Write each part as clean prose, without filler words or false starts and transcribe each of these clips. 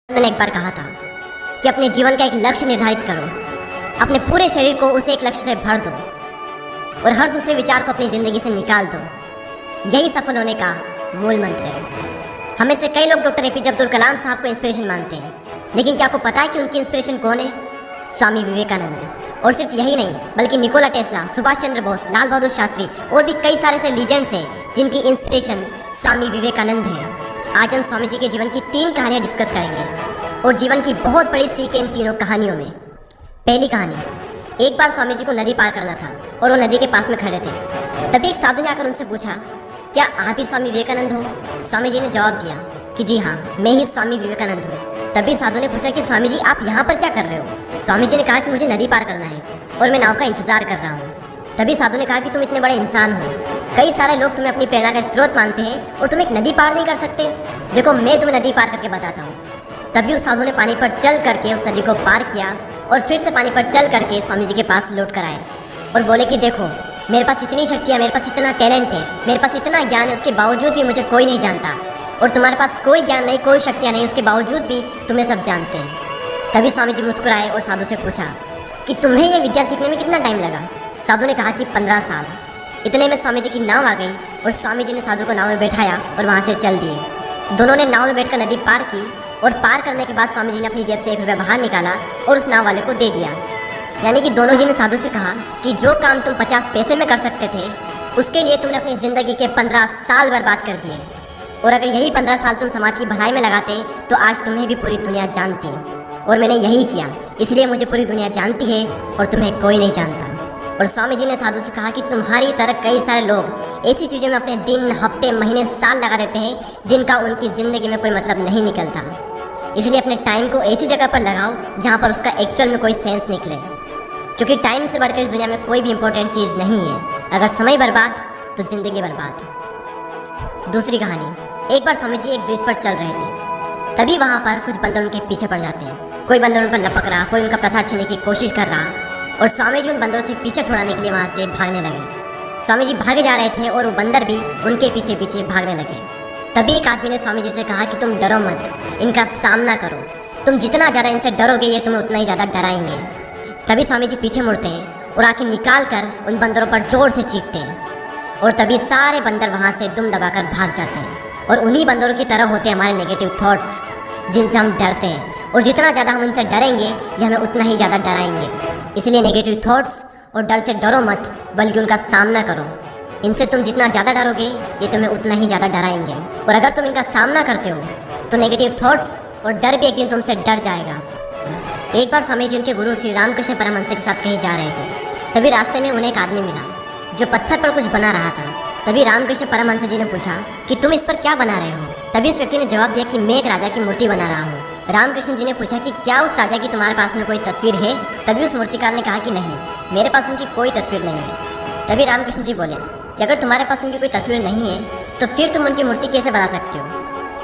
ने एक बार कहा था कि अपने जीवन का एक लक्ष्य निर्धारित करो, अपने पूरे शरीर को उसे एक लक्ष्य से भर दो और हर दूसरे विचार को अपनी ज़िंदगी से निकाल दो। यही सफल होने का मूल मंत्र है। हमें से कई लोग डॉक्टर एपीजे अब्दुल कलाम साहब को इंस्पिरेशन मानते हैं, लेकिन क्या आपको पता है कि उनकी इंस्पिरेशन कौन है? स्वामी विवेकानंद। और सिर्फ यही नहीं, बल्कि निकोला टेस्ला, सुभाष चंद्र बोस, लाल बहादुर शास्त्री और भी कई सारे ऐसे लीजेंड्स हैं जिनकी इंस्पिरेशन स्वामी विवेकानंद है। आज हम स्वामी जी के जीवन की 3 कहानियाँ डिस्कस करेंगे और जीवन की बहुत बड़ी सीख है इन तीनों कहानियों में। पहली कहानी, एक बार स्वामी जी को नदी पार करना था और वो नदी के पास में खड़े थे। तभी एक साधु ने आकर उनसे पूछा, क्या आप ही स्वामी विवेकानंद हो? स्वामी जी ने जवाब दिया कि जी हाँ, मैं ही स्वामी विवेकानंद हूँ। तभी साधु ने पूछा कि स्वामी जी आप यहाँ पर क्या कर रहे हो? स्वामी जी ने कहा कि मुझे नदी पार करना है और मैं नाव का इंतजार कर रहा हूँ। तभी साधु ने कहा कि तुम इतने बड़े इंसान हो, कई सारे लोग तुम्हें अपनी प्रेरणा का स्रोत मानते हैं और तुम एक नदी पार नहीं कर सकते। देखो मैं तुम्हें नदी पार करके बताता हूँ। तभी उस साधु ने पानी पर चल करके उस नदी को पार किया और फिर से पानी पर चल करके स्वामी जी के पास लौट कर आए और बोले कि देखो मेरे पास इतनी शक्तियाँ, मेरे पास इतना टैलेंट है, मेरे पास इतना ज्ञान है, उसके बावजूद भी मुझे कोई नहीं जानता। और तुम्हारे पास कोई ज्ञान नहीं, कोई शक्तियाँ नहीं, उसके बावजूद भी तुम्हें सब जानते हैं। तभी स्वामी जी मुस्कुराए और साधु से पूछा कि तुम्हें ये विद्या सीखने में कितना टाइम लगा? साधु ने कहा कि 15 साल। इतने में स्वामी जी की नाव आ गई और स्वामी जी ने साधु को नाव में बैठाया और वहाँ से चल दिए। दोनों ने नाव में बैठकर नदी पार की और पार करने के बाद स्वामी जी ने अपनी जेब से 1 रुपया बाहर निकाला और उस नाव वाले को दे दिया। यानी कि दोनों जी ने साधु से कहा कि जो काम तुम 50 पैसे में कर सकते थे, उसके लिए तुमने अपनी ज़िंदगी के 15 साल बर्बाद कर दिए। और अगर यही 15 साल तुम समाज की भलाई में लगाते तो आज तुम्हें भी पूरी दुनिया जानती। और मैंने यही किया, इसलिए मुझे पूरी दुनिया जानती है और तुम्हें कोई नहीं जानता। और स्वामी जी ने साधु से कहा कि तुम्हारी तरह कई सारे लोग ऐसी चीज़ों में अपने दिन, हफ्ते, महीने, साल लगा देते हैं जिनका उनकी ज़िंदगी में कोई मतलब नहीं निकलता। इसलिए अपने टाइम को ऐसी जगह पर लगाओ जहाँ पर उसका एक्चुअल में कोई सेंस निकले, क्योंकि टाइम से बढ़कर इस दुनिया में कोई भी इंपॉर्टेंट चीज़ नहीं है। अगर समय बर्बाद तो ज़िंदगी बर्बाद। दूसरी कहानी, एक बार स्वामी जी एक ब्रिज पर चल रहे थे। तभी वहाँ पर कुछ बंदर उनके पीछे पड़ जाते हैं। कोई बंदर उन पर लपक रहा, कोई उनका प्रसाद छीनने की कोशिश कर रहा और स्वामी जी उन बंदरों से पीछे छुड़ाने के लिए वहाँ से भागने लगे। स्वामी जी भागे जा रहे थे और वो बंदर भी उनके पीछे पीछे भागने लगे। तभी एक आदमी ने स्वामी जी से कहा कि तुम डरो मत, इनका सामना करो। तुम जितना ज़्यादा इनसे डरोगे ये तुम्हें उतना ही ज़्यादा डराएंगे। तभी स्वामी जी पीछे मुड़ते हैं और आंखें निकाल कर उन बंदरों पर जोर से चीखते हैं और तभी सारे बंदर वहाँ से दुम दबाकर भाग जाते हैं। और उन्हीं बंदरों की तरह होते हैं हमारे नेगेटिव थॉट्स, जिनसे हम डरते हैं। और जितना ज़्यादा हम इनसे डरेंगे ये हमें उतना ही ज़्यादा डराएंगे। इसलिए नेगेटिव थॉट्स और डर से डरो मत, बल्कि उनका सामना करो। इनसे तुम जितना ज़्यादा डरोगे ये तुम्हें उतना ही ज़्यादा डराएंगे। और अगर तुम इनका सामना करते हो तो नेगेटिव थॉट्स और डर भी एक दिन तुमसे डर जाएगा। एक बार स्वामी जी उनके गुरु श्री रामकृष्ण परमहंस के साथ कहीं जा रहे थे। तभी रास्ते में उन्हें एक आदमी मिला जो पत्थर पर कुछ बना रहा था। तभी रामकृष्ण परमहंस जी ने पूछा कि तुम इस पर क्या बना रहे हो? तभी उस व्यक्ति ने जवाब दिया कि मैं एक राजा की मूर्ति बना रहा हूँ। रामकृष्ण जी ने पूछा कि क्या उस राजा की तुम्हारे पास में कोई तस्वीर है? तभी उस मूर्तिकार ने कहा कि नहीं, मेरे पास उनकी कोई तस्वीर नहीं है। तभी रामकृष्ण जी बोले कि अगर तुम्हारे पास उनकी कोई तस्वीर नहीं है तो फिर तुम उनकी मूर्ति कैसे बना सकते हो?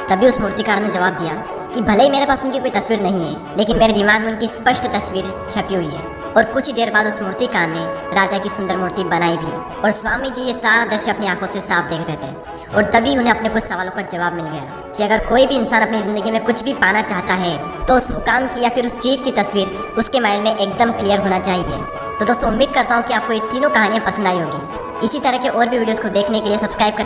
तभी उस मूर्तिकार ने जवाब दिया कि भले ही मेरे पास उनकी कोई तस्वीर नहीं है, लेकिन मेरे दिमाग में उनकी स्पष्ट तस्वीर छपी हुई है। और कुछ ही देर बाद उस मूर्तिकार ने राजा की सुंदर मूर्ति बनाई भी। और स्वामी जी ये सारा दृश्य अपनी आंखों से साफ देख रहे थे। और तभी उन्हें अपने कुछ सवालों का जवाब मिल गया कि अगर कोई भी इंसान अपनी ज़िंदगी में कुछ भी पाना चाहता है तो उस मुकाम की या फिर उस चीज़ की तस्वीर उसके माइंड में एकदम क्लियर होना चाहिए। तो दोस्तों उम्मीद करता हूँ कि आपको ये तीनों कहानियाँ पसंद आई होगी। इसी तरह के और भी वीडियोज़ को देखने के लिए सब्सक्राइब कर